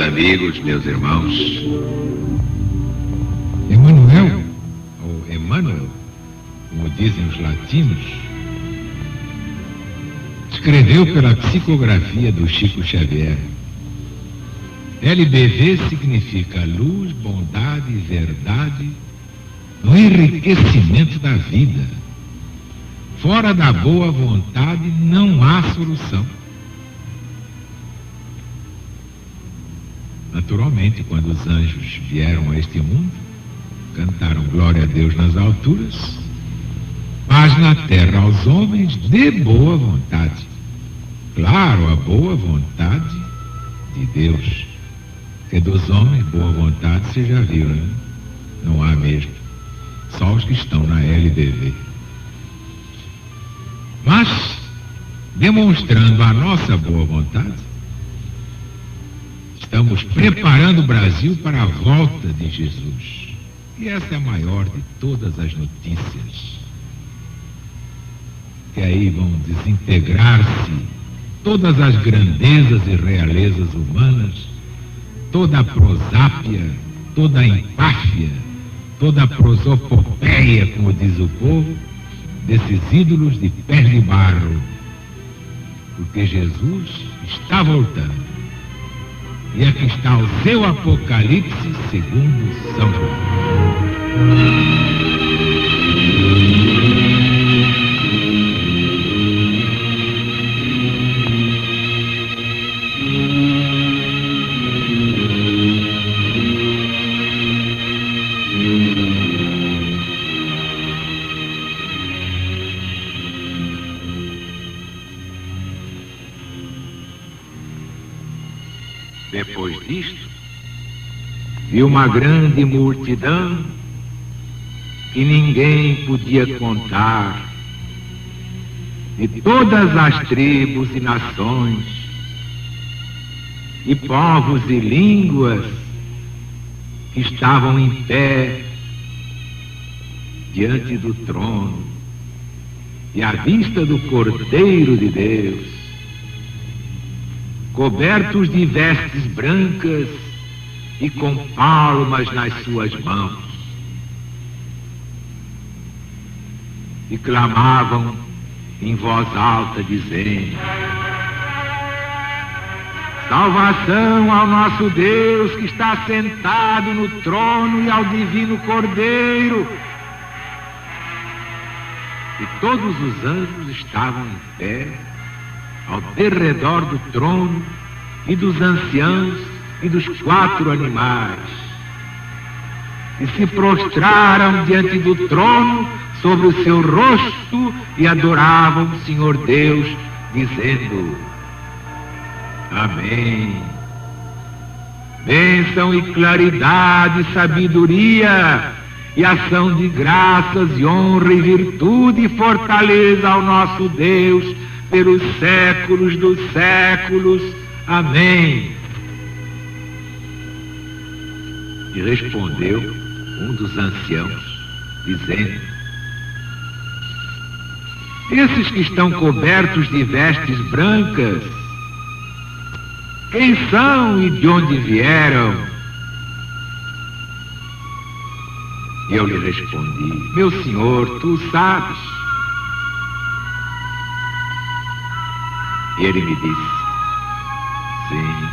amigos, meus irmãos. Emmanuel, ou Emmanuel, como dizem os latinos, escreveu pela psicografia do Chico Xavier. LBV significa luz, bondade e verdade no enriquecimento da vida. Fora da boa vontade não há solução. Naturalmente, quando os anjos vieram a este mundo, cantaram glória a Deus nas alturas, mas na terra aos homens de boa vontade. Claro, a boa vontade de Deus, que dos homens boa vontade você já viu, né? Não há mesmo. Só os que estão na LBV. Mas, demonstrando a nossa boa vontade, estamos preparando o Brasil para a volta de Jesus. E essa é a maior de todas as notícias. Que aí vão desintegrar-se todas as grandezas e realezas humanas, toda a prosápia, toda a empáfia, toda a prosopopeia, como diz o povo, desses ídolos de pés de barro. Porque Jesus está voltando. E aqui está o seu Apocalipse segundo São João. Depois disto, vi uma grande multidão que ninguém podia contar, de todas as tribos e nações, e povos e línguas, que estavam em pé diante do trono e à vista do Cordeiro de Deus, cobertos de vestes brancas e com palmas nas suas mãos, e clamavam em voz alta, dizendo: salvação ao nosso Deus que está sentado no trono e ao divino Cordeiro. E todos os anjos estavam em pé ao derredor do trono e dos anciãos e dos 4 animais, e se prostraram diante do trono sobre o seu rosto e adoravam o Senhor Deus, dizendo: Amém. Bênção e claridade, sabedoria e ação de graças e honra e virtude e fortaleza ao nosso Deus pelos séculos dos séculos. Amém. E respondeu um dos anciãos, dizendo: esses que estão cobertos de vestes brancas, quem são e de onde vieram? E eu lhe respondi: meu senhor, tu sabes. E ele me disse: sim,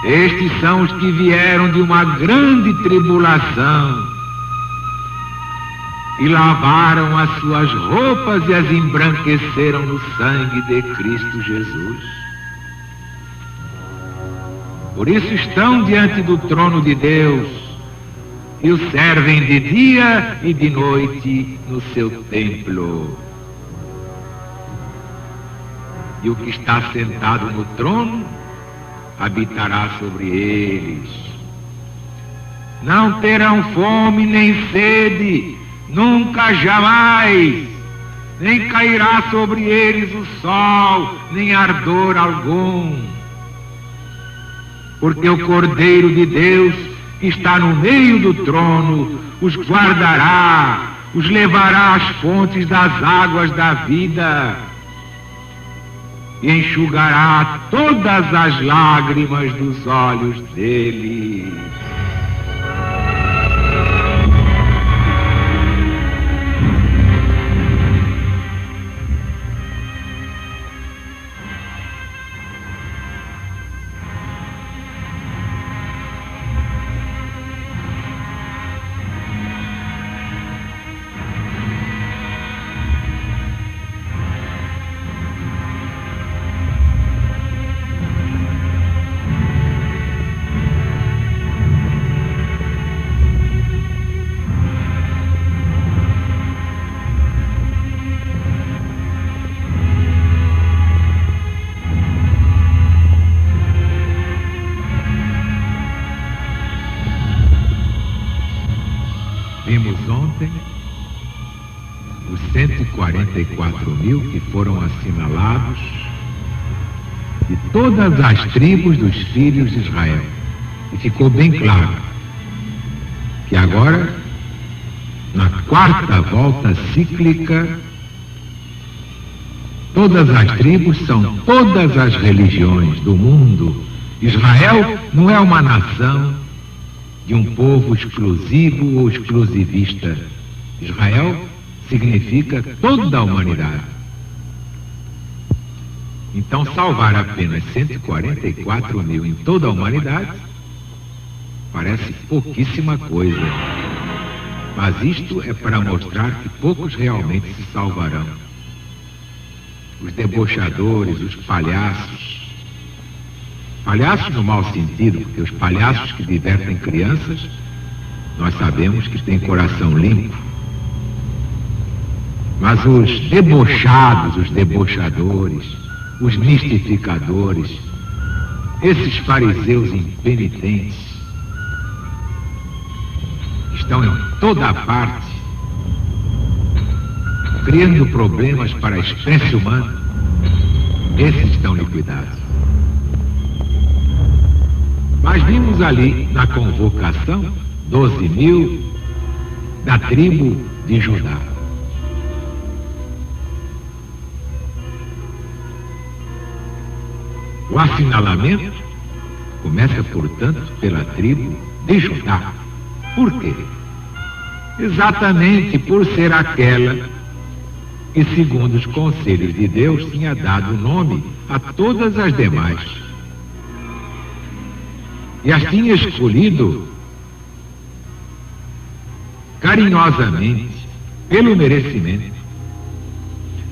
estes são os que vieram de uma grande tribulação e lavaram as suas roupas e as embranqueceram no sangue de Cristo Jesus. Por isso estão diante do trono de Deus e o servem de dia e de noite no seu templo. E o que está sentado no trono habitará sobre eles. Não terão fome nem sede, nunca jamais, nem cairá sobre eles o sol, nem ardor algum. Porque o Cordeiro de Deus, que está no meio do trono, os guardará, os levará às fontes das águas da vida, e enxugará todas as lágrimas dos olhos deles. Vimos ontem os 144 mil que foram assinalados de todas as tribos dos filhos de Israel. E ficou bem claro que agora, na quarta volta cíclica, todas as tribos são todas as religiões do mundo. Israel não é uma nação de um povo exclusivo ou exclusivista. Israel significa toda a humanidade. Então, salvar apenas 144 mil em toda a humanidade parece pouquíssima coisa. Mas isto é para mostrar que poucos realmente se salvarão. Os debochadores, os palhaços no mau sentido, porque os palhaços que divertem crianças, nós sabemos que têm coração limpo. Mas os debochados, os debochadores, os mistificadores, esses fariseus impenitentes, estão em toda a parte, criando problemas para a espécie humana. Esses estão liquidados. Mas vimos ali na convocação 12 mil da tribo de Judá. O assinalamento começa, portanto, pela tribo de Judá. Por quê? Exatamente por ser aquela que, segundo os conselhos de Deus, tinha dado nome a todas as demais. E as tinha escolhido carinhosamente, pelo merecimento.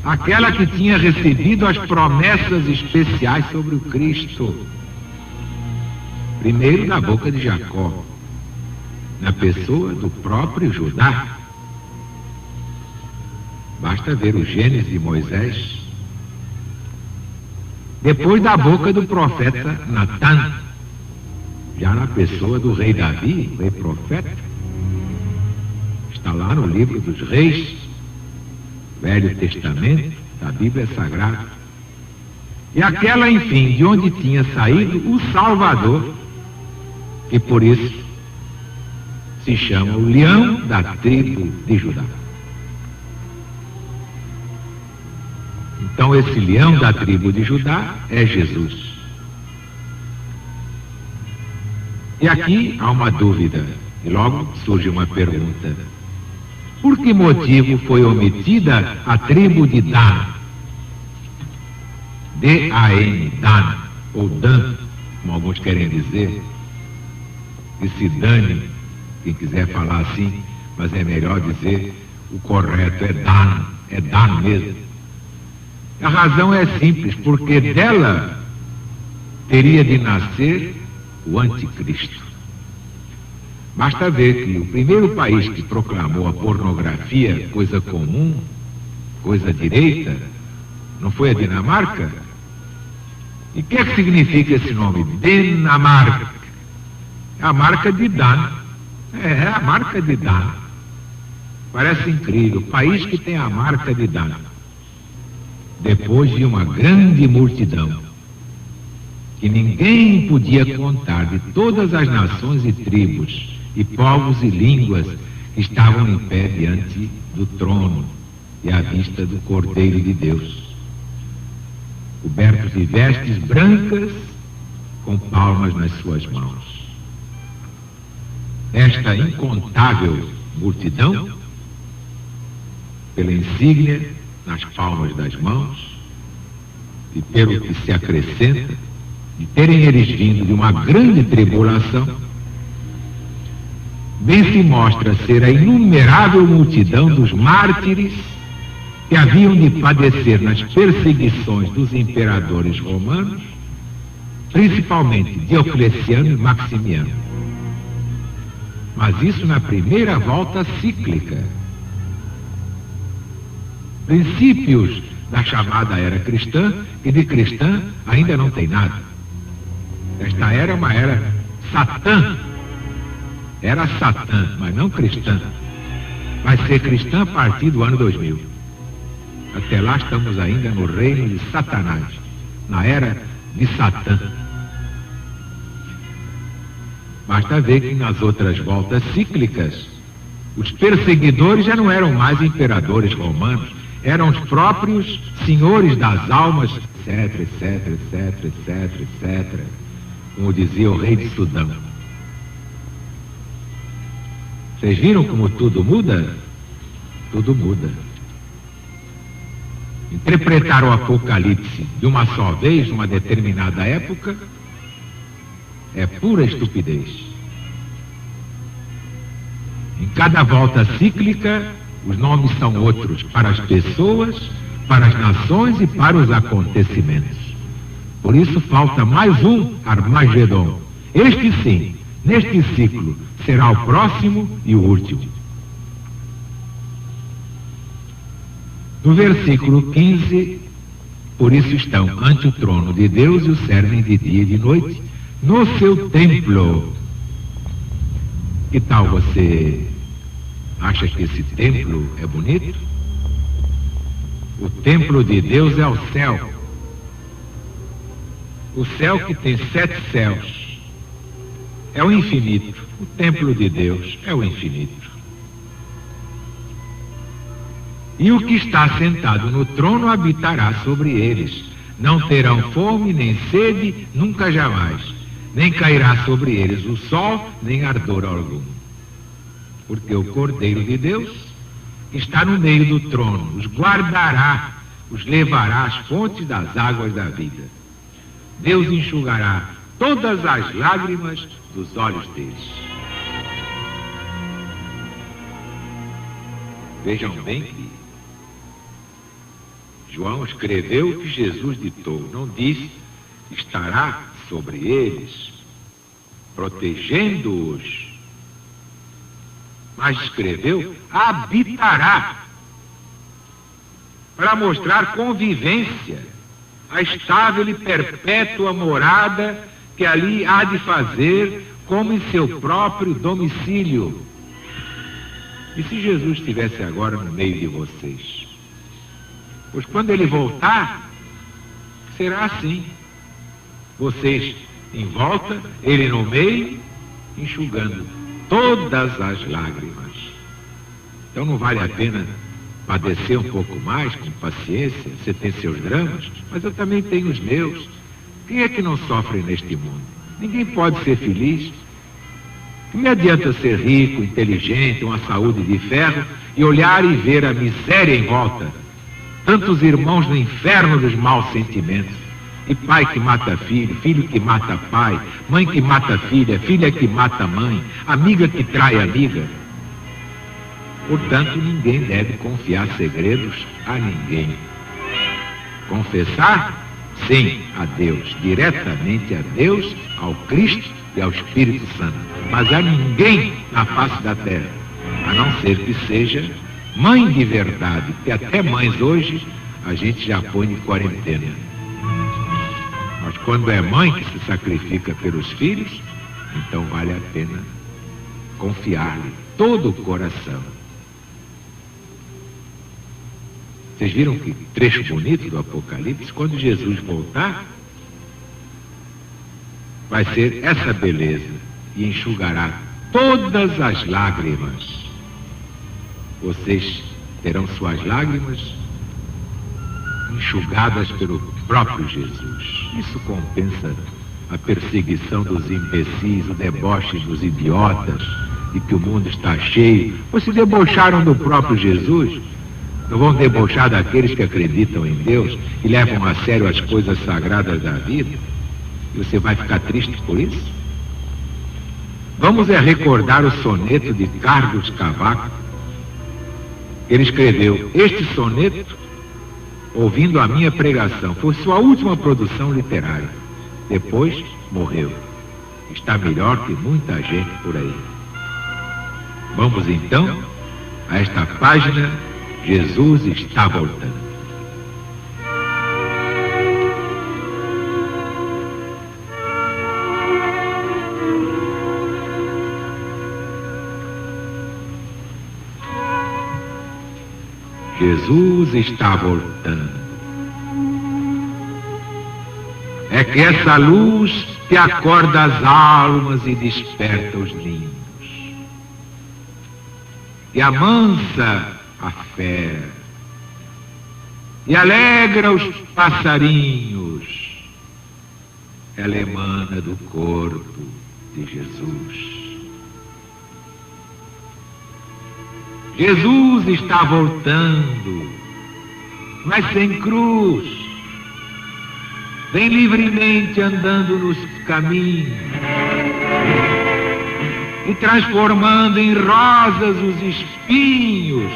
Aquela que tinha recebido as promessas especiais sobre o Cristo. Primeiro na boca de Jacó, na pessoa do próprio Judá. Basta ver o Gênesis de Moisés. Depois da boca do profeta Natã, já na pessoa do rei Davi, rei profeta. Está lá no livro dos Reis, Velho Testamento, da Bíblia Sagrada. E aquela, enfim, de onde tinha saído o Salvador, que por isso se chama o leão da tribo de Judá. Então esse leão da tribo de Judá é Jesus. E aqui há uma dúvida, e logo surge uma pergunta. Por que motivo foi omitida a tribo de Dan? D-A-N, Dan, ou Dan, como alguns querem dizer. Que se dane, quem quiser falar assim, mas é melhor dizer o correto, é Dan mesmo. A razão é simples, porque dela teria de nascer o anticristo. Basta ver que o primeiro país que proclamou a pornografia coisa comum, coisa direita, não foi a Dinamarca? E o que é que significa esse nome? Dinamarca. É a marca de Dan. É a marca de Dan. Parece incrível, o país que tem a marca de Dan. Depois de uma grande multidão, que ninguém podia contar, de todas as nações e tribos, e povos e línguas que estavam em pé diante do trono e à vista do Cordeiro de Deus. cobertos de vestes brancas, com palmas nas suas mãos. Esta incontável multidão, pela insígnia nas palmas das mãos, e pelo que se acrescenta, de terem eles vindo de uma grande tribulação, bem se mostra ser a inumerável multidão dos mártires que haviam de padecer nas perseguições dos imperadores romanos, principalmente Diocleciano e Maximiano. Mas isso na primeira volta cíclica. Princípios da chamada era cristã, e de cristã ainda não tem nada. Esta era uma era satã. Era satã, mas não cristã. Vai ser cristã a partir do ano 2000. Até lá estamos ainda no reino de Satanás, na era de Satã. Basta ver que nas outras voltas cíclicas, os perseguidores já não eram mais imperadores romanos, eram os próprios senhores das almas, etc, etc, etc, etc, etc, como dizia o rei de Sudão. Vocês viram como tudo muda? Tudo muda. Interpretar o Apocalipse de uma só vez, numa determinada época, é pura estupidez. Em cada volta cíclica, os nomes são outros para as pessoas, para as nações e para os acontecimentos. Por isso falta mais um Armagedon. Este sim, neste ciclo, será o próximo e o último. No versículo 15, por isso estão ante o trono de Deus e o servem de dia e de noite, no seu templo. Que tal você acha que esse templo é bonito? O templo de Deus é o céu. O céu que tem 7 céus. É o infinito. O templo de Deus é o infinito. E o que está sentado no trono habitará sobre eles. Não terão fome nem sede, nunca jamais. Nem cairá sobre eles o sol, nem ardor algum. Porque o Cordeiro de Deus está no meio do trono, os guardará, os levará às fontes das águas da vida. Deus enxugará todas as lágrimas dos olhos deles. Vejam bem que João escreveu o que Jesus ditou, não disse estará sobre eles, protegendo-os, mas escreveu habitará, para mostrar convivência, a estável e perpétua morada que ali há de fazer como em seu próprio domicílio. E se Jesus estivesse agora no meio de vocês? Pois quando ele voltar, será assim. Vocês em volta, ele no meio, enxugando todas as lágrimas. Então não vale a pena padecer um pouco mais, com paciência. Você tem seus dramas, mas eu também tenho os meus. Quem é que não sofre neste mundo? Ninguém pode ser feliz. Não me adianta ser rico, inteligente, uma saúde de ferro e olhar e ver a miséria em volta. Tantos irmãos no inferno dos maus sentimentos. E pai que mata filho, filho que mata pai, mãe que mata filha, filha que mata mãe, amiga que trai amiga. Portanto, ninguém deve confiar segredos a ninguém. Confessar? Sim, a Deus, diretamente a Deus, ao Cristo e ao Espírito Santo. Mas a ninguém na face da terra, a não ser que seja mãe de verdade, que até mães hoje a gente já põe em quarentena. Mas quando é mãe que se sacrifica pelos filhos, então vale a pena confiar-lhe todo o coração. Vocês viram que trecho bonito do Apocalipse? Quando Jesus voltar, vai ser essa beleza e enxugará todas as lágrimas. Vocês terão suas lágrimas enxugadas pelo próprio Jesus. Isso compensa a perseguição dos imbecis, o deboche dos idiotas, de que o mundo está cheio. Pois se debocharam do próprio Jesus, não vão debochar daqueles que acreditam em Deus e levam a sério as coisas sagradas da vida? E você vai ficar triste por isso? Vamos recordar o soneto de Carlos Cavaco. Ele escreveu este soneto ouvindo a minha pregação. Foi sua última produção literária. Depois morreu. Está melhor que muita gente por aí. Vamos então a esta página. Jesus está voltando. Jesus está voltando. É que essa luz que acorda as almas e desperta os ninhos, e amansa a fé, e alegra os passarinhos. Ela emana do corpo de Jesus. Jesus está voltando, mas sem cruz. Vem livremente andando nos caminhos e transformando em rosas os espinhos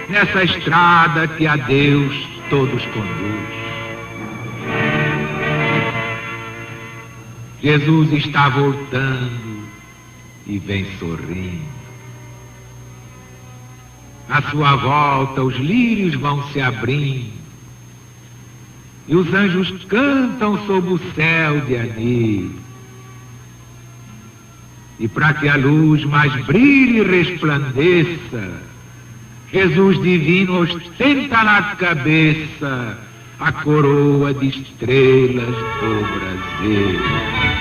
nessa estrada que a Deus todos conduz. Jesus está voltando e vem sorrindo. À sua volta os lírios vão se abrindo e os anjos cantam sob o céu de anil. E para que a luz mais brilhe e resplandeça, Jesus divino ostenta na cabeça a coroa de estrelas do Brasil.